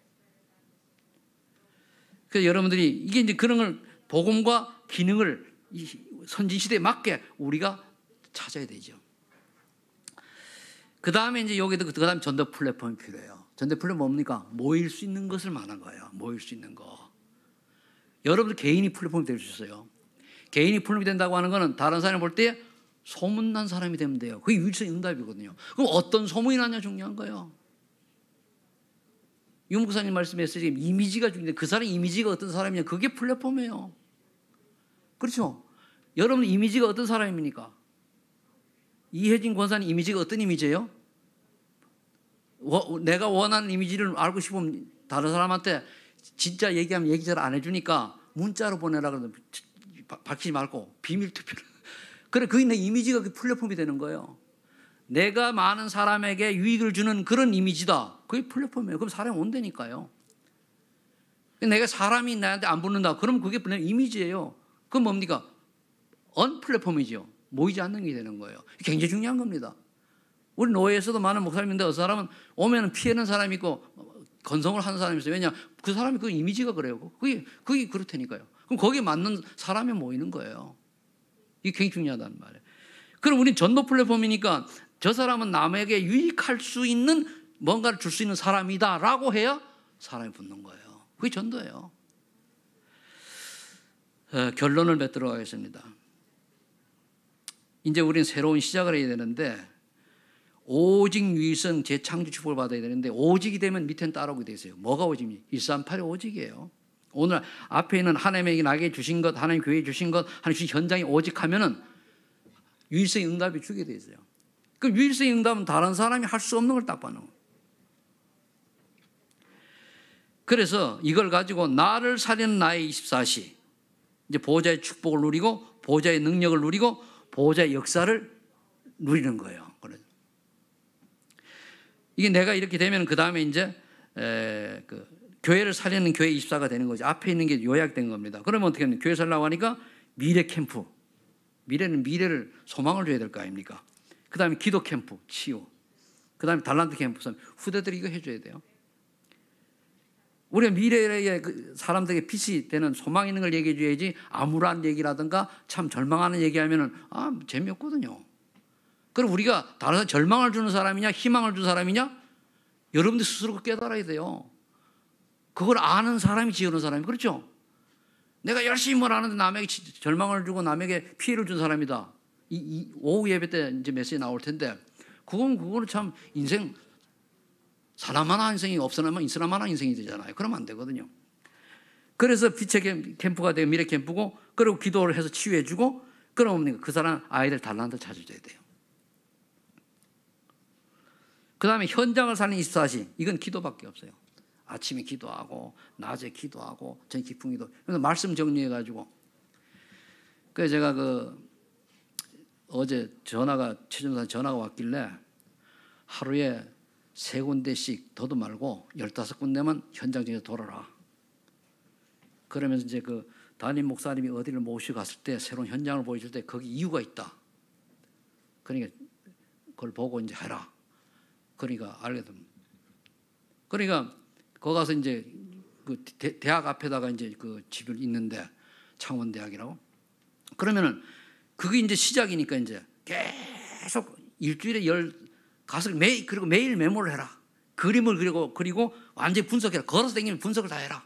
그래서 여러분들이 이게 이제 그런 걸 복음과 기능을 선진 시대에 맞게 우리가 찾아야 되죠. 그 다음에 이제 여기도 그 다음에 전도 플랫폼이 필요해요. 전도 플랫폼 뭡니까? 모일 수 있는 것을 말한 거예요. 모일 수 있는 거. 여러분들 개인이 플랫폼이 될 수 있어요. 개인이 플랫폼이 된다고 하는 거는 다른 사람이 볼 때 소문난 사람이 되면 돼요. 그게 유일성 응답이거든요. 그럼 어떤 소문이 나냐 중요한 거예요. 유 목사님 말씀했어요. 이미지가 중요한데 그 사람 이미지가 어떤 사람이냐, 그게 플랫폼이에요. 그렇죠? 여러분 이미지가 어떤 사람입니까? 이혜진 권사님 이미지가 어떤 이미지예요? 내가 원하는 이미지를 알고 싶으면 다른 사람한테 진짜 얘기하면 얘기 잘 안 해주니까 문자로 보내라 그러면 밝히지 말고 비밀 투표를. 그래, 그게 내 이미지가 그 플랫폼이 되는 거예요. 내가 많은 사람에게 유익을 주는 그런 이미지다. 그게 플랫폼이에요. 그럼 사람이 온다니까요. 내가 사람이 나한테 안 붙는다. 그럼 그게 이미지예요. 그건 뭡니까? 언플랫폼이죠. 모이지 않는 게 되는 거예요. 굉장히 중요한 겁니다. 우리 노예에서도 많은 목사님인데 어떤 사람은 오면 피하는 사람이 있고 건성을 하는 사람이 있어요. 왜냐? 그 사람이 그 이미지가 그래요. 그게 그렇다니까요. 그럼 거기에 맞는 사람이 모이는 거예요. 이게 굉장히 중요하다는 말이에요. 그럼 우린 전도 플랫폼이니까 저 사람은 남에게 유익할 수 있는 뭔가를 줄 수 있는 사람이다라고 해야 사람이 붙는 거예요. 그게 전도예요. 결론을 맺도록 하겠습니다. 이제 우리는 새로운 시작을 해야 되는데 오직 유일성 재창조 축복을 받아야 되는데 오직이 되면 밑에는 따라오게 돼 있어요. 뭐가 오직입니까? 138의 오직이에요. 오늘 앞에 있는 하나님에게 나에게 주신 것, 하나님 교회에 주신 것, 하나님 주신 현장에 오직하면은 유일성의 응답이 주게 돼 있어요. 그 유일성의 응답은 다른 사람이 할 수 없는 걸 딱 받는 거예요. 그래서 이걸 가지고 나를 살리는 나의 24시, 이제 보호자의 축복을 누리고 보호자의 능력을 누리고 보호자의 역사를 누리는 거예요. 이게 내가 이렇게 되면 그 다음에 이제 교회를 살리는 교회 24가 되는 거죠. 앞에 있는 게 요약된 겁니다. 그러면 어떻게 합니까? 교회 살라고 하니까 미래 캠프. 미래는 미래를 소망을 줘야 될 거 아닙니까? 그 다음에 기도 캠프, 치유. 그 다음에 달란트 캠프, 후대들이 이거 해줘야 돼요. 우리가 미래에 사람들에게 빛이 되는 소망 있는 걸 얘기해 줘야지 암울한 얘기라든가 참 절망하는 얘기하면은 재미없거든요. 그럼 우리가 다른 사람 절망을 주는 사람이냐 희망을 주는 사람이냐 여러분들 스스로 깨달아야 돼요. 그걸 아는 사람이 지으는 사람이 그렇죠. 내가 열심히 뭘 하는데 남에게 절망을 주고 남에게 피해를 준 사람이다. 이 오후 예배 때 이제 메시지 나올 텐데 그거는 참 인생 사람만한 인생이 없으나만 있으나만한 인생이 되잖아요. 그러면 안 되거든요. 그래서 빛의 캠프가 되고 미래 캠프고 그리고 기도를 해서 치유해주고 그러면 그 사람 아이들 달란트를 찾아줘야 돼요. 그 다음에 현장을 사는 24시 이건 기도밖에 없어요. 아침에 기도하고 낮에 기도하고 저녁 깊은 기도. 그래서 말씀 정리해가지고 그래서 제가 어제 최종사 전화가 왔길래 하루에 3군데씩 더도 말고 15군데만 현장 정리해서 돌아라. 그러면서 이제 그 담임 목사님이 어디를 모시고 갔을 때 새로운 현장을 보여줄 때 거기 이유가 있다. 그러니까 그걸 보고 이제 해라. 그러니까 알게 됩니다. 그러니까 거기 가서 이제 그 대학 앞에다가 이제 그 집이 있는데 창원대학이라고. 그러면은 그게 이제 시작이니까 이제 계속 일주일에 가서 그리고 매일 메모를 해라. 그림을 그리고 완전히 분석해라. 걸어서 다니면 분석을 다 해라.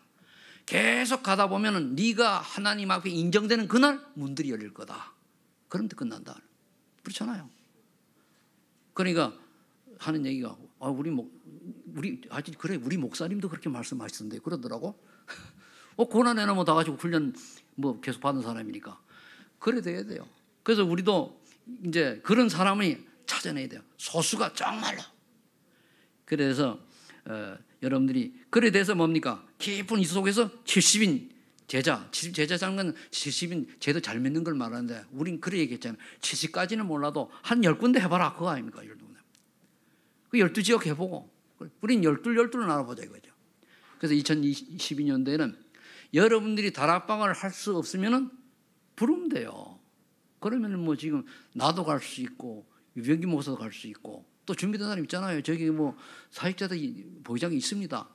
계속 가다 보면은 네가 하나님 앞에 인정되는 그날 문들이 열릴 거다. 그럼 끝난다. 그렇잖아요. 그러니까 하는 얘기가 우리 목사님도 그렇게 말씀하시던데 그러더라고. 고난에는 뭐 다 가지고 훈련 뭐 계속 받은 사람이니까 그래 돼야 돼요. 그래서 우리도 이제 그런 사람이 찾아내야 돼요. 소수가 정말로. 그래서 여러분들이 그래 돼서 뭡니까? 깊은 이 속에서 70인 제자라는 건 70인 제도 잘 믿는 걸 말하는데 우린 그래 얘기했잖아요. 70까지는 몰라도 한 10군데 해봐라 그거 아닙니까? 12군데. 그 12지역 해보고 우린 12를 나눠보자 이거죠. 그래서 2022년도에는 여러분들이 다락방을 할 수 없으면 부르면 돼요. 그러면 뭐 지금 나도 갈 수 있고 유병기 목사도 갈 수 있고 또 준비된 사람 있잖아요. 저기 뭐 사역자들 보장이 있습니다.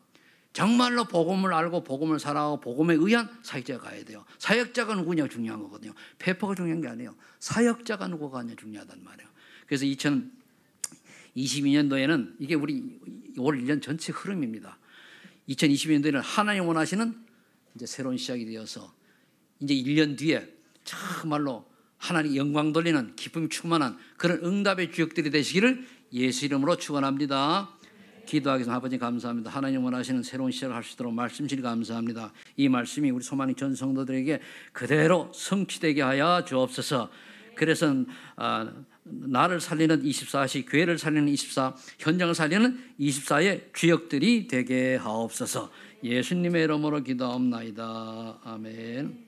정말로 복음을 알고 복음을 사랑하고 복음에 의한 사역자가 가야 돼요. 사역자가 누구냐가 중요한 거거든요. 페퍼가 중요한 게 아니에요. 사역자가 누구가 아니냐 중요하단 말이에요. 그래서 2022년도에는 이게 우리 올 1년 전체 흐름입니다. 2022년도에는 하나님 원하시는 이제 새로운 시작이 되어서 이제 1년 뒤에 정말로 하나님 영광 돌리는 기쁨이 충만한 그런 응답의 주역들이 되시기를 예수 이름으로 축원합니다. 기도하겠습니다. 아버지 감사합니다. 하나님 원하시는 새로운 시작을 할 수 있도록 말씀 주시니 감사합니다. 이 말씀이 우리 소망의 전 성도들에게 그대로 성취되게 하여 주옵소서. 그래서 나를 살리는 24시, 교회를 살리는 24, 현장을 살리는 24의 주역들이 되게 하옵소서. 예수님의 이름으로 기도하옵나이다. 아멘.